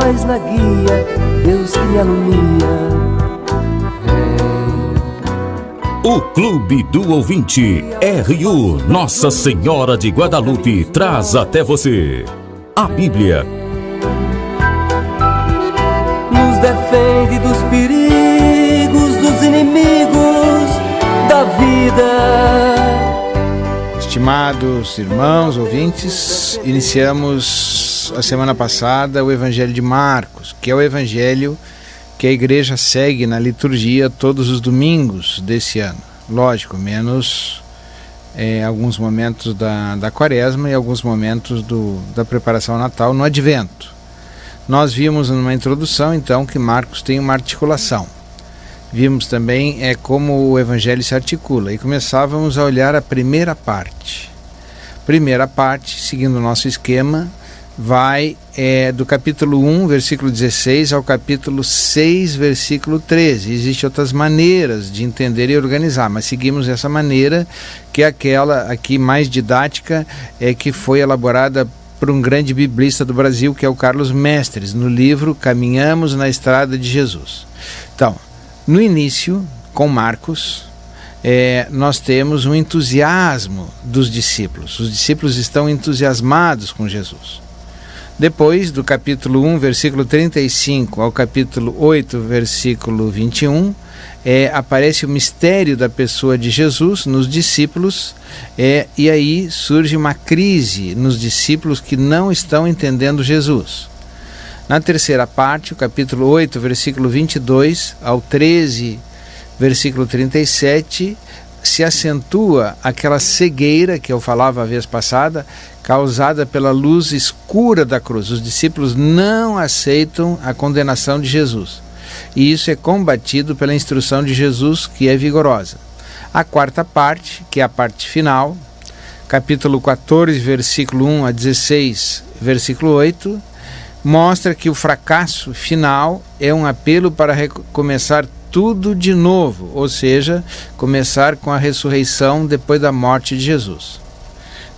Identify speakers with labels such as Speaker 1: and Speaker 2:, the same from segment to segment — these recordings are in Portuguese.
Speaker 1: paz na guia, Deus que me alumia.
Speaker 2: O Clube do Ouvinte RU Nossa Senhora de Guadalupe traz até você a Bíblia.
Speaker 1: Nos defende dos perigos, dos inimigos da vida.
Speaker 3: Estimados irmãos, ouvintes, iniciamos a semana passada o Evangelho de Marcos, que é o Evangelho que a igreja segue na liturgia todos os domingos desse ano. Lógico, menos alguns momentos da quaresma e alguns momentos da preparação ao Natal no Advento. Nós vimos numa introdução, então, que Marcos tem uma articulação. Vimos também como o Evangelho se articula e começávamos a olhar a primeira parte. Primeira parte, seguindo o nosso esquema, vai do capítulo 1, versículo 16 ao capítulo 6, versículo 13. Existem outras maneiras de entender e organizar, mas seguimos essa maneira, que é aquela aqui mais didática, que foi elaborada por um grande biblista do Brasil, que é o Carlos Mestres, no livro Caminhamos na Estrada de Jesus. Então, no início, com Marcos, nós temos um entusiasmo dos discípulos. Os discípulos estão entusiasmados com Jesus. Depois, do capítulo 1, versículo 35 ao capítulo 8, versículo 21, aparece o mistério da pessoa de Jesus nos discípulos, e aí surge uma crise nos discípulos que não estão entendendo Jesus. Na terceira parte, o capítulo 8, versículo 22 ao 13, versículo 37, se acentua aquela cegueira que eu falava a vez passada, causada pela luz escura da cruz. Os discípulos não aceitam a condenação de Jesus. E isso é combatido pela instrução de Jesus, que é vigorosa. A quarta parte, que é a parte final, capítulo 14, versículo 1 a 16, versículo 8, mostra que o fracasso final é um apelo para recomeçar tudo de novo, ou seja, começar com a ressurreição depois da morte de Jesus.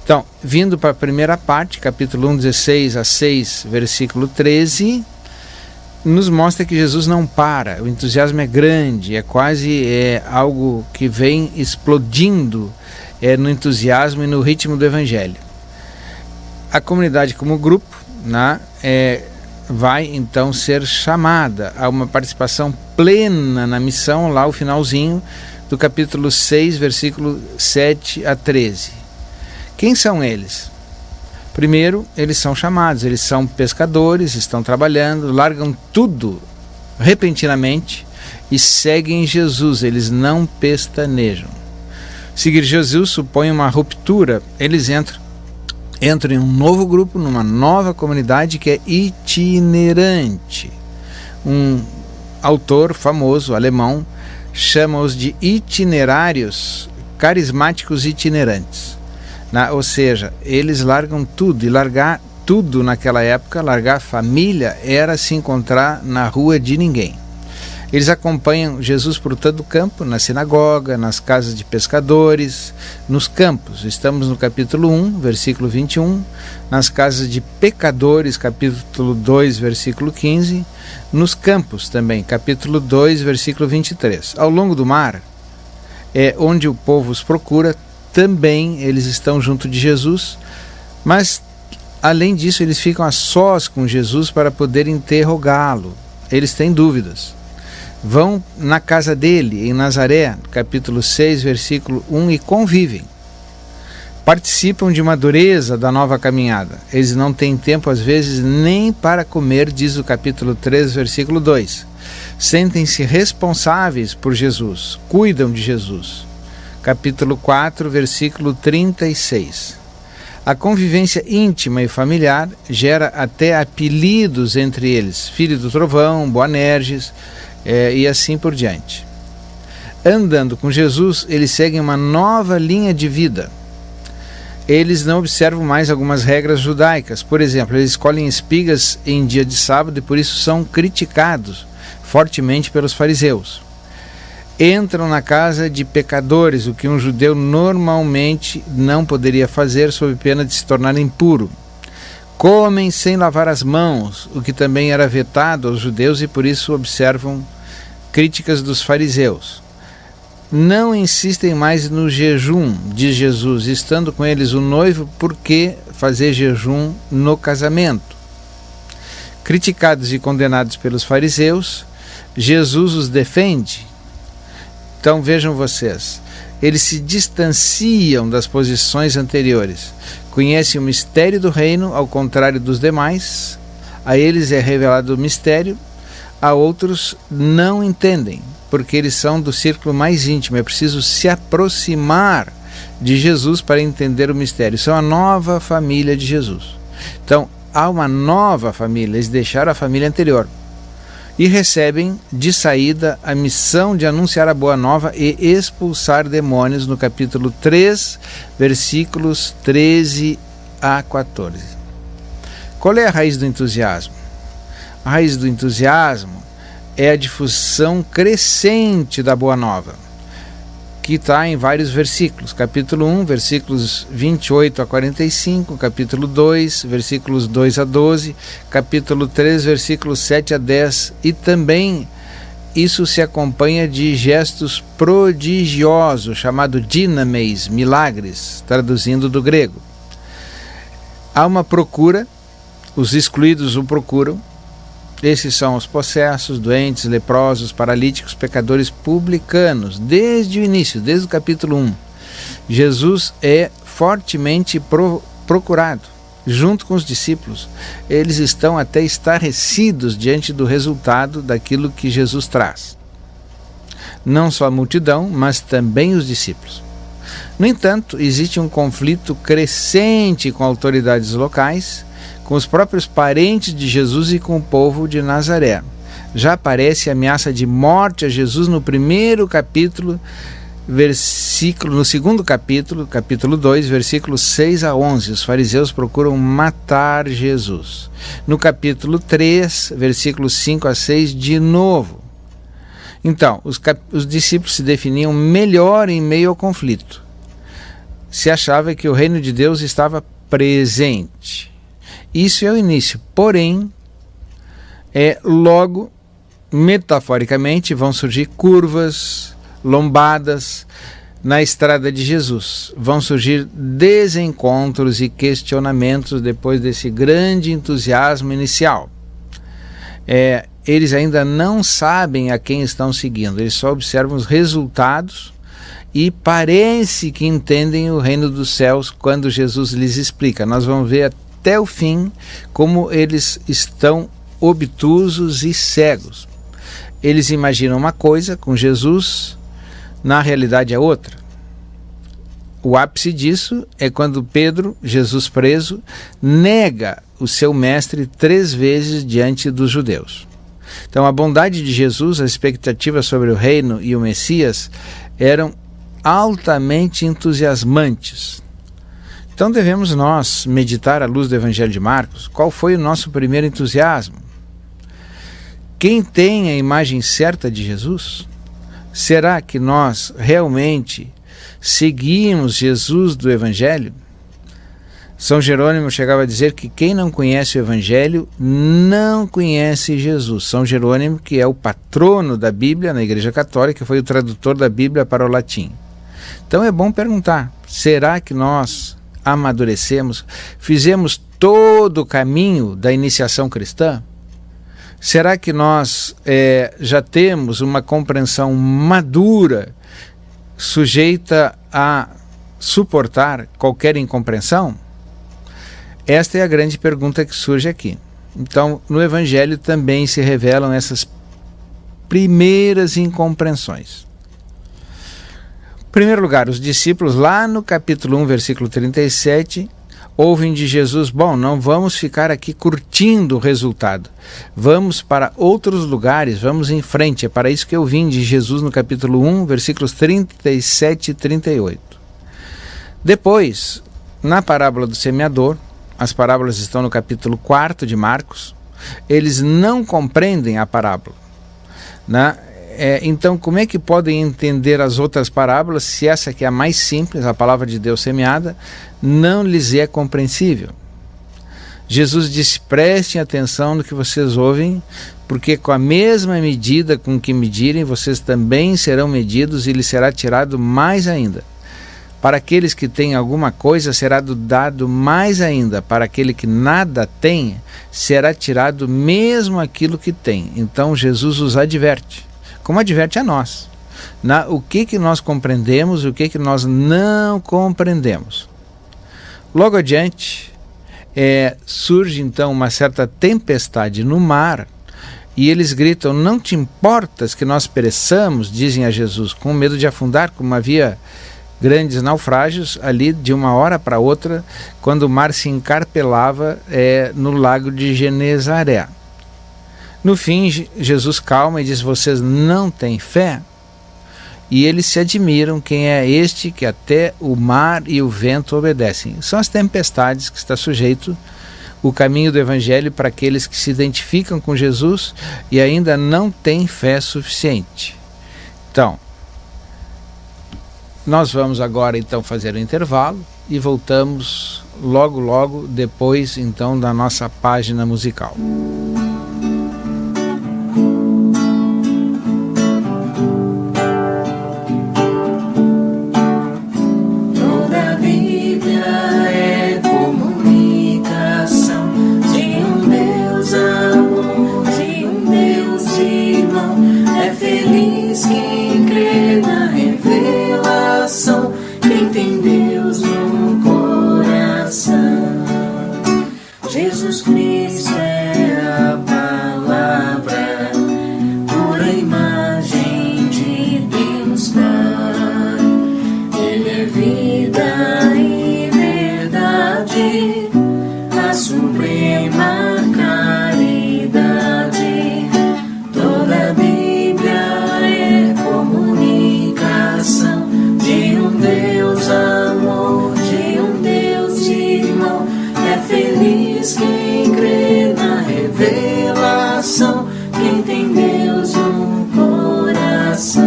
Speaker 3: Então, vindo para a primeira parte, capítulo 1, 16 a 6, versículo 13, nos mostra que Jesus não para, o entusiasmo é grande, é quase algo que vem explodindo no entusiasmo e no ritmo do Evangelho. A comunidade como grupo, vai então ser chamada a uma participação plena na missão, lá o finalzinho do capítulo 6, versículo 7 a 13. Quem são eles? Primeiro, eles são chamados, eles são pescadores, estão trabalhando, largam tudo repentinamente e seguem Jesus, eles não pestanejam. Seguir Jesus supõe uma ruptura, eles entram em um novo grupo, numa nova comunidade que é itinerante. Um autor famoso, alemão, chama-os de itinerários carismáticos itinerantes. Ou seja, eles largam tudo, e largar tudo naquela época, largar a família, era se encontrar na rua de ninguém. Eles acompanham Jesus por todo o campo, na sinagoga, nas casas de pescadores, nos campos. Estamos no capítulo 1, versículo 21, nas casas de pecadores, capítulo 2, versículo 15, nos campos também, capítulo 2, versículo 23. Ao longo do mar, onde o povo os procura, também eles estão junto de Jesus, mas além disso eles ficam a sós com Jesus para poder interrogá-lo. Eles têm dúvidas. Vão na casa dele, em Nazaré, capítulo 6, versículo 1, e convivem. Participam de uma dureza da nova caminhada. Eles não têm tempo, às vezes, nem para comer, diz o capítulo 3, versículo 2. Sentem-se responsáveis por Jesus, cuidam de Jesus. Capítulo 4, versículo 36. A convivência íntima e familiar gera até apelidos entre eles, Filho do Trovão, Boanerges, e assim por diante. Andando com Jesus, eles seguem uma nova linha de vida. Eles não observam mais algumas regras judaicas. Por exemplo, eles escolhem espigas em dia de sábado e por isso são criticados fortemente pelos fariseus. Entram na casa de pecadores, o que um judeu normalmente não poderia fazer sob pena de se tornar impuro. Comem sem lavar as mãos, o que também era vetado aos judeus e por isso observam críticas dos fariseus. Não insistem mais no jejum, diz Jesus, estando com eles o noivo, por que fazer jejum no casamento? Criticados e condenados pelos fariseus, Jesus os defende. Então vejam vocês, eles se distanciam das posições anteriores, conhecem o mistério do reino, ao contrário dos demais, a eles é revelado o mistério, a outros não entendem, porque eles são do círculo mais íntimo, é preciso se aproximar de Jesus para entender o mistério. São a nova família de Jesus. Então, há uma nova família, eles deixaram a família anterior e recebem de saída a missão de anunciar a boa nova e expulsar demônios no capítulo 3, versículos 13 a 14. Qual é a raiz do entusiasmo? A raiz do entusiasmo é a difusão crescente da boa nova, que está em vários versículos. Capítulo 1, versículos 28 a 45, capítulo 2, versículos 2 a 12, capítulo 3, versículos 7 a 10, e também isso se acompanha de gestos prodigiosos, chamado dinameis, milagres, traduzindo do grego. Há uma procura, os excluídos o procuram. Esses são os possessos, doentes, leprosos, paralíticos, pecadores, publicanos. Desde o início, desde o capítulo 1, Jesus é fortemente procurado, junto com os discípulos. Eles estão até estarrecidos diante do resultado daquilo que Jesus traz. Não só a multidão, mas também os discípulos. No entanto, existe um conflito crescente com autoridades locais, com os próprios parentes de Jesus e com o povo de Nazaré. Já aparece a ameaça de morte a Jesus no primeiro capítulo, no segundo capítulo, capítulo 2, versículos 6 a 11. Os fariseus procuram matar Jesus. No capítulo 3, versículos 5 a 6, de novo. Então, os discípulos se definiam melhor em meio ao conflito. Se achava que o reino de Deus estava presente. Isso é o início, porém, logo, metaforicamente, vão surgir curvas, lombadas na estrada de Jesus. Vão surgir desencontros e questionamentos depois desse grande entusiasmo inicial. Eles ainda não sabem a quem estão seguindo, eles só observam os resultados e parece que entendem o reino dos céus quando Jesus lhes explica. Nós vamos ver até o fim como eles estão obtusos e cegos. Eles imaginam uma coisa com Jesus, na realidade é outra. O ápice disso é quando Pedro, Jesus preso, nega o seu mestre 3 vezes diante dos judeus. Então a bondade de Jesus, as expectativas sobre o reino e o Messias eram altamente entusiasmantes. Então devemos nós meditar à luz do Evangelho de Marcos. Qual foi o nosso primeiro entusiasmo? Quem tem a imagem certa de Jesus? Será que nós realmente seguimos Jesus do Evangelho? São Jerônimo chegava a dizer que quem não conhece o Evangelho não conhece Jesus. São Jerônimo, que é o patrono da Bíblia na Igreja Católica, foi o tradutor da Bíblia para o latim. Então é bom perguntar, será que nós amadurecemos, fizemos todo o caminho da iniciação cristã? Será que nós já temos uma compreensão madura, sujeita a suportar qualquer incompreensão? Esta é a grande pergunta que surge aqui. Então, no Evangelho também se revelam essas primeiras incompreensões. Em primeiro lugar, os discípulos, lá no capítulo 1, versículo 37, ouvem de Jesus: bom, não vamos ficar aqui curtindo o resultado, vamos para outros lugares, vamos em frente. É para isso que eu vim, de Jesus no capítulo 1, versículos 37 e 38. Depois, na parábola do semeador, as parábolas estão no capítulo 4 de Marcos, eles não compreendem a parábola, né? Então, como é que podem entender as outras parábolas se essa que é a mais simples, a palavra de Deus semeada, não lhes é compreensível? Jesus disse: prestem atenção no que vocês ouvem, porque com a mesma medida com que medirem, vocês também serão medidos e lhes será tirado mais ainda. Para aqueles que têm alguma coisa, será dado mais ainda. Para aquele que nada tem, será tirado mesmo aquilo que tem. Então Jesus os adverte, como adverte a nós. O que nós compreendemos e o que nós não compreendemos. Logo adiante, surge então uma certa tempestade no mar, e eles gritam: não te importas que nós pereçamos, dizem a Jesus, com medo de afundar, como havia grandes naufrágios ali de uma hora para outra, quando o mar se encarpelava no lago de Genezaré. No fim, Jesus calma e diz: vocês não têm fé? E eles se admiram: quem é este que até o mar e o vento obedecem? São as tempestades que está sujeito o caminho do Evangelho para aqueles que se identificam com Jesus e ainda não têm fé suficiente. Então, nós vamos agora então fazer um intervalo e voltamos logo depois então da nossa página musical.
Speaker 4: Jesus Cristo é a palavra, pura imagem de Deus Pai. Ele é vida e verdade, a suprema caridade. Toda a Bíblia é comunicação de um Deus amor, de um Deus irmão. É feliz quem crê na revelação, quem tem Deus no coração.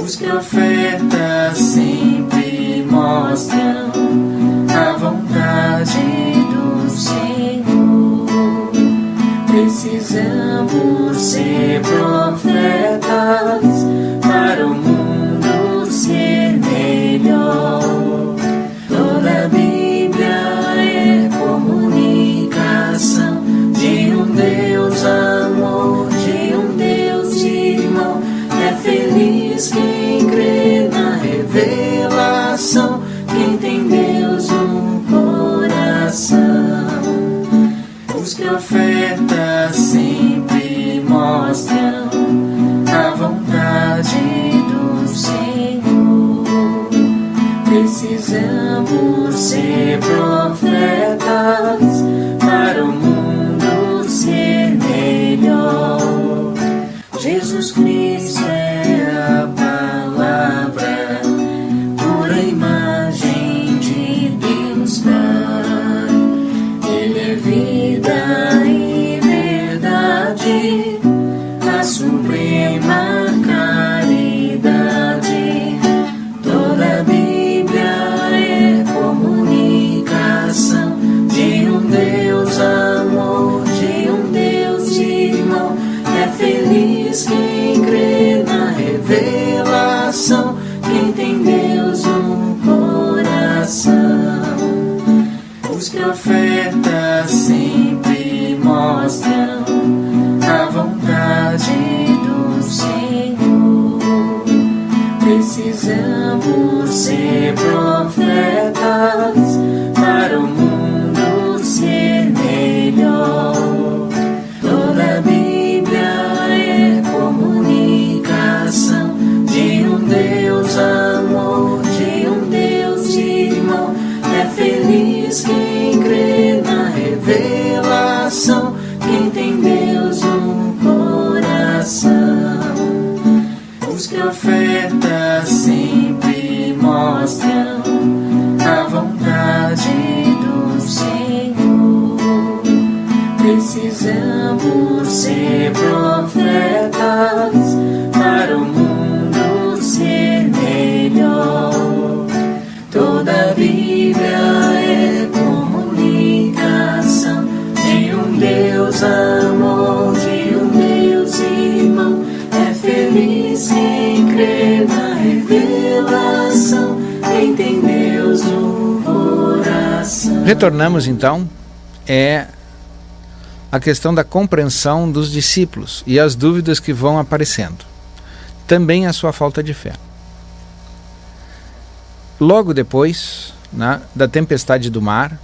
Speaker 4: Os profetas sempre mostram a vontade do Senhor. Precisamos ser profetas para o mundo ser melhor. Toda a comunicação de um Deus amor, de um Deus irmão. É feliz quem crê na revelação, quem tem Deus no coração. Os profetas sempre mostram a vontade do Senhor. Precisamos ser profetas para o mundo ser melhor. Jesus Cristo é a palavra, pura imagem de Deus Pai. Ele é vida e verdade, a suprema caridade. Toda a Bíblia é comunicação de um Deus amor, de um Deus irmão. É feliz quem crê na revelação, quem tem Deus no coração. Os profetas sempre mostram a vontade do Senhor. Precisamos ser profetas para o mundo ser melhor. Toda a Bíblia é comunicação de um Deus amor, de um Deus irmão. É feliz quem crê na revelação, quem tem Deus no coração. Os profetas sempre mostram a vontade do Senhor. Precisamos ser profetas para o mundo ser melhor. Toda a Bíblia é comunicação revelação, quem tem Deus no coração.
Speaker 3: Retornamos então a questão da compreensão dos discípulos e as dúvidas que vão aparecendo. Também a sua falta de fé. Logo depois, da tempestade do mar,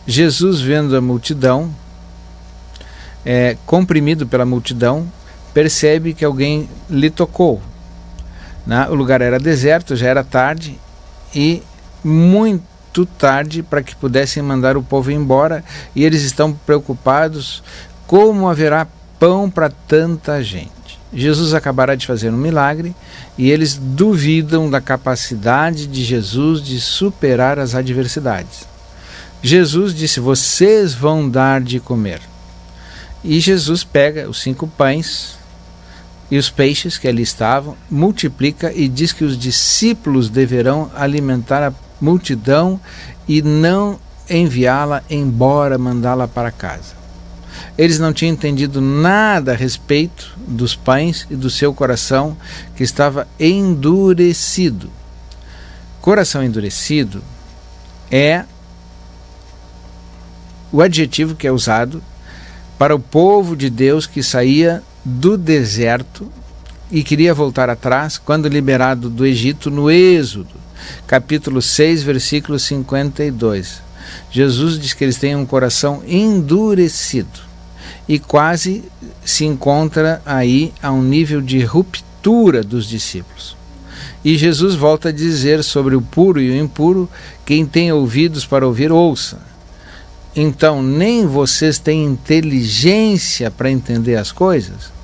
Speaker 3: Jesus, vendo a multidão, comprimido pela multidão, percebe que alguém lhe tocou. O lugar era deserto, já era tarde, e muito tarde para que pudessem mandar o povo embora, e eles estão preocupados como haverá pão para tanta gente. Jesus acabará de fazer um milagre e eles duvidam da capacidade de Jesus de superar as adversidades. Jesus disse: vocês vão dar de comer. E Jesus pega os 5 pães e os peixes que ali estavam, multiplica e diz que os discípulos deverão alimentar a multidão e não enviá-la embora, mandá-la para casa. Eles não tinham entendido nada a respeito dos pães e do seu coração, que estava endurecido. Coração endurecido é o adjetivo que é usado para o povo de Deus que saía do deserto e queria voltar atrás quando liberado do Egito no Êxodo, capítulo 6, versículo 52. Jesus diz que eles têm um coração endurecido e quase se encontra aí a um nível de ruptura dos discípulos. E Jesus volta a dizer sobre o puro e o impuro: quem tem ouvidos para ouvir, ouça. Então, nem vocês têm inteligência para entender as coisas?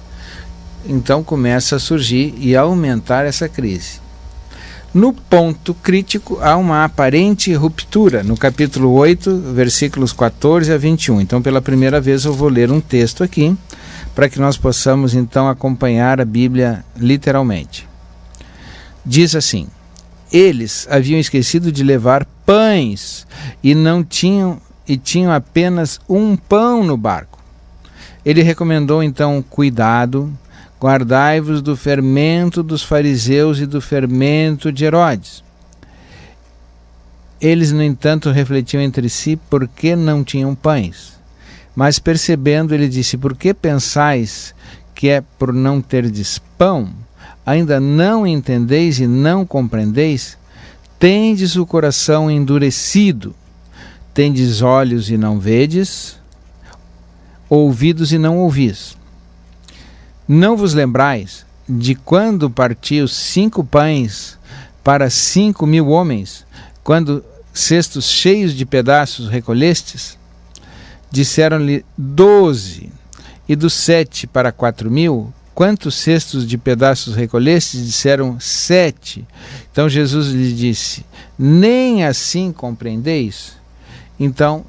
Speaker 3: Então começa a surgir e a aumentar essa crise. No ponto crítico, há uma aparente ruptura, no capítulo 8, versículos 14 a 21. Então, pela primeira vez, eu vou ler um texto aqui, para que nós possamos, então, acompanhar a Bíblia literalmente. Diz assim: eles haviam esquecido de levar pães e tinham apenas um pão no barco. Ele recomendou, então, cuidado. Guardai-vos do fermento dos fariseus e do fermento de Herodes. Eles, no entanto, refletiam entre si por que não tinham pães. Mas percebendo, ele disse: por que pensais que é por não terdes pão? Ainda não entendeis e não compreendeis? Tendes o coração endurecido. Tendes olhos e não vedes, ouvidos e não ouvis. Não vos lembrais de quando parti os 5 pães para 5.000 homens, quando cestos cheios de pedaços recolhestes? Disseram-lhe 12, e dos 7 para 4.000, quantos cestos de pedaços recolhestes? Disseram 7. Então Jesus lhe disse: nem assim compreendeis? Então,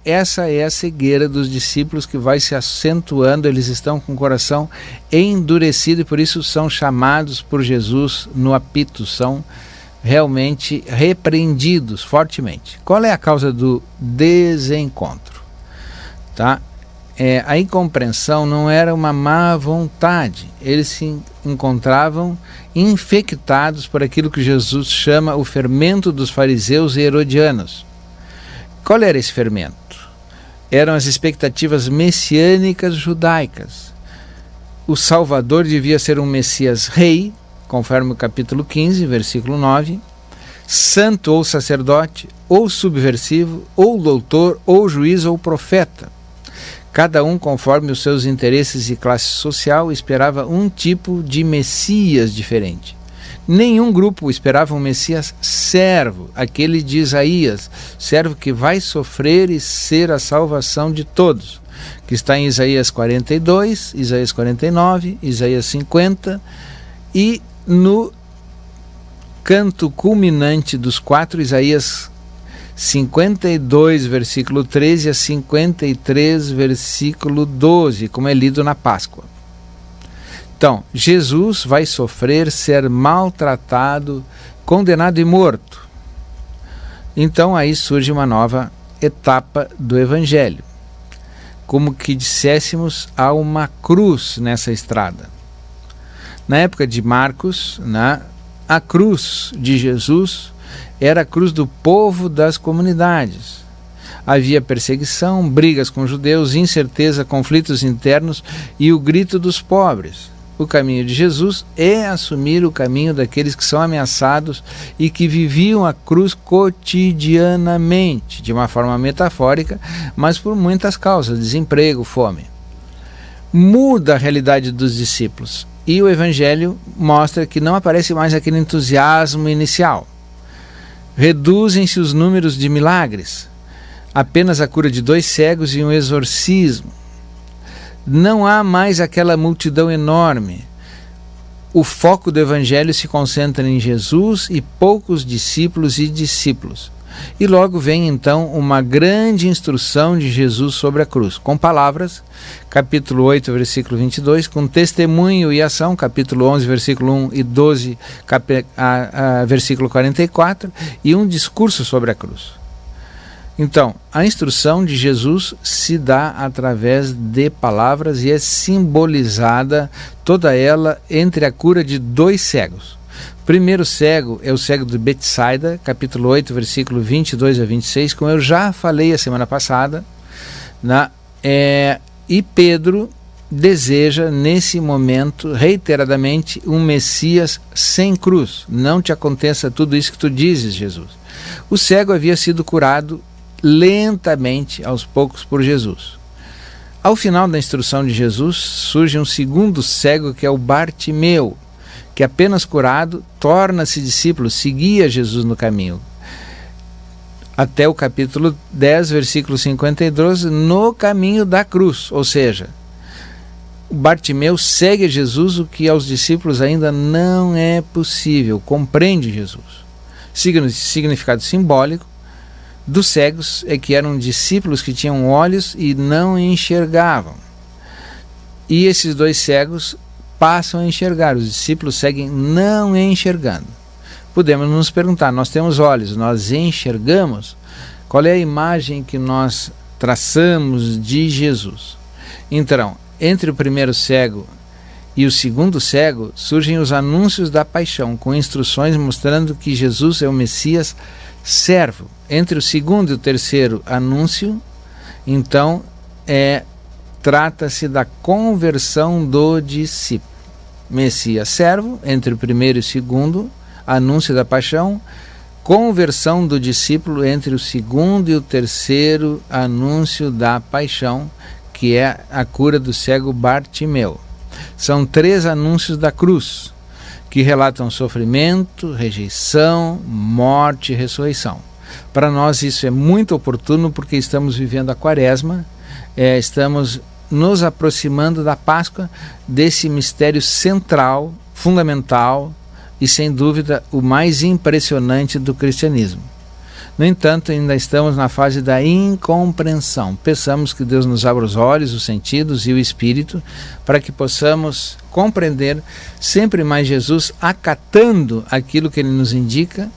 Speaker 3: essa é a cegueira dos discípulos que vai se acentuando. Eles estão com o coração endurecido e por isso são chamados por Jesus no apito, são realmente repreendidos fortemente. Qual é a causa do desencontro? A incompreensão não era uma má vontade, eles se encontravam infectados por aquilo que Jesus chama o fermento dos fariseus e herodianos. Qual era esse fermento? Eram as expectativas messiânicas judaicas. O Salvador devia ser um Messias rei, conforme o capítulo 15, versículo 9, santo ou sacerdote, ou subversivo, ou doutor, ou juiz, ou profeta. Cada um, conforme os seus interesses e classe social, esperava um tipo de Messias diferente. Nenhum grupo esperava um Messias servo, aquele de Isaías, servo que vai sofrer e ser a salvação de todos, que está em Isaías 42, Isaías 49, Isaías 50, e no canto culminante dos 4, Isaías 52, versículo 13 a 53, versículo 12, como é lido na Páscoa. Então, Jesus vai sofrer, ser maltratado, condenado e morto. Então aí surge uma nova etapa do Evangelho. Como que disséssemos, há uma cruz nessa estrada. Na época de Marcos, a cruz de Jesus era a cruz do povo das comunidades. Havia perseguição, brigas com judeus, incerteza, conflitos internos e o grito dos pobres. O caminho de Jesus é assumir o caminho daqueles que são ameaçados e que viviam a cruz cotidianamente, de uma forma metafórica, mas por muitas causas, desemprego, fome. Muda a realidade dos discípulos e o Evangelho mostra que não aparece mais aquele entusiasmo inicial. Reduzem-se os números de milagres, apenas a cura de 2 cegos e um exorcismo. Não há mais aquela multidão enorme. O foco do Evangelho se concentra em Jesus e poucos discípulos e discípulos. E logo vem então uma grande instrução de Jesus sobre a cruz, com palavras, capítulo 8, versículo 22, com testemunho e ação, capítulo 11, versículo 1 e 12, versículo 44, e um discurso sobre a cruz. Então, a instrução de Jesus se dá através de palavras e é simbolizada toda ela entre a cura de 2 cegos. O primeiro cego é o cego de Betsaida, capítulo 8, versículo 22 a 26, como eu já falei a semana passada, e Pedro deseja, nesse momento, reiteradamente, um Messias sem cruz. Não te aconteça tudo isso que tu dizes, Jesus. O cego havia sido curado lentamente, aos poucos, por Jesus. Ao final da instrução de Jesus, surge um segundo cego, que é o Bartimeu, que apenas curado, torna-se discípulo, seguia Jesus no caminho. Até o capítulo 10, versículo 52, no caminho da cruz, ou seja, o Bartimeu segue Jesus, o que aos discípulos ainda não é possível, compreende Jesus. Significado simbólico dos cegos é que eram discípulos que tinham olhos e não enxergavam. E esses 2 cegos passam a enxergar, os discípulos seguem não enxergando. Podemos nos perguntar, nós temos olhos, nós enxergamos? Qual é a imagem que nós traçamos de Jesus? Então, entre o primeiro cego e o segundo cego, surgem os anúncios da paixão, com instruções mostrando que Jesus é o Messias servo. Entre o segundo e o terceiro anúncio, então, trata-se da conversão do discípulo. Messias servo, entre o primeiro e o segundo, anúncio da paixão, conversão do discípulo entre o segundo e o terceiro anúncio da paixão, que é a cura do cego Bartimeu. São 3 anúncios da cruz, que relatam sofrimento, rejeição, morte e ressurreição. Para nós isso é muito oportuno porque estamos vivendo a Quaresma, estamos nos aproximando da Páscoa, desse mistério central, fundamental e, sem dúvida, o mais impressionante do cristianismo. No entanto, ainda estamos na fase da incompreensão. Peçamos que Deus nos abra os olhos, os sentidos e o espírito, para que possamos compreender sempre mais Jesus, acatando aquilo que Ele nos indica,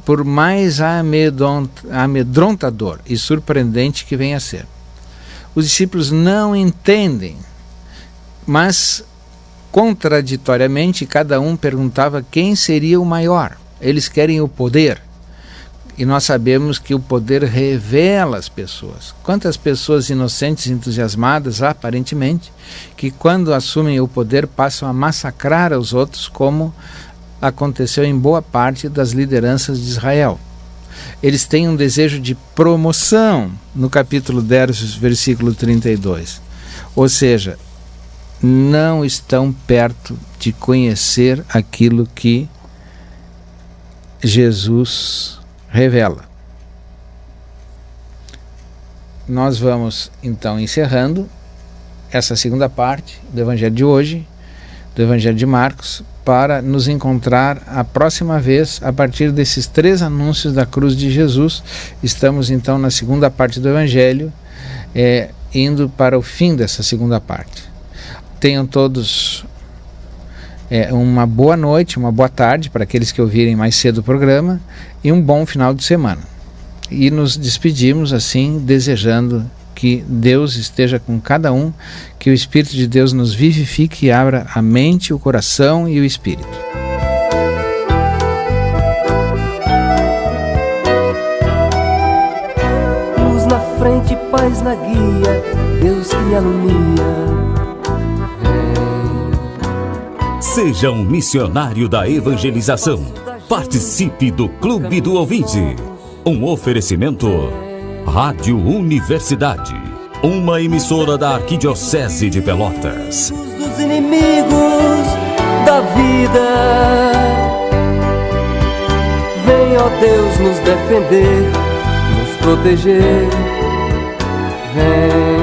Speaker 3: por mais amedrontador e surpreendente que venha a ser. Os discípulos não entendem, mas contraditoriamente cada um perguntava quem seria o maior. Eles querem o poder. E nós sabemos que o poder revela as pessoas. Quantas pessoas inocentes, entusiasmadas, aparentemente, que quando assumem o poder passam a massacrar os outros, como aconteceu em boa parte das lideranças de Israel. Eles têm um desejo de promoção, no capítulo 10, versículo 32. Ou seja, não estão perto de conhecer aquilo que Jesus revela. Nós vamos então encerrando essa segunda parte do Evangelho de hoje, do Evangelho de Marcos, para nos encontrar a próxima vez a partir desses 3 anúncios da cruz de Jesus. Estamos então na segunda parte do Evangelho, indo para o fim dessa segunda parte. Tenham todos uma boa noite, uma boa tarde para aqueles que ouvirem mais cedo o programa e um bom final de semana. E nos despedimos assim, desejando que que Deus esteja com cada um, que o Espírito de Deus nos vivifique e abra a mente, o coração e o espírito.
Speaker 1: Luz na frente, paz na guia, Deus que me alumia.
Speaker 2: Seja um missionário da evangelização. Participe do Clube do Ouvinte. Um oferecimento Rádio Universidade, uma emissora da Arquidiocese de Pelotas.
Speaker 1: Dos inimigos da vida, vem, ó Deus, nos defender, nos proteger. Vem.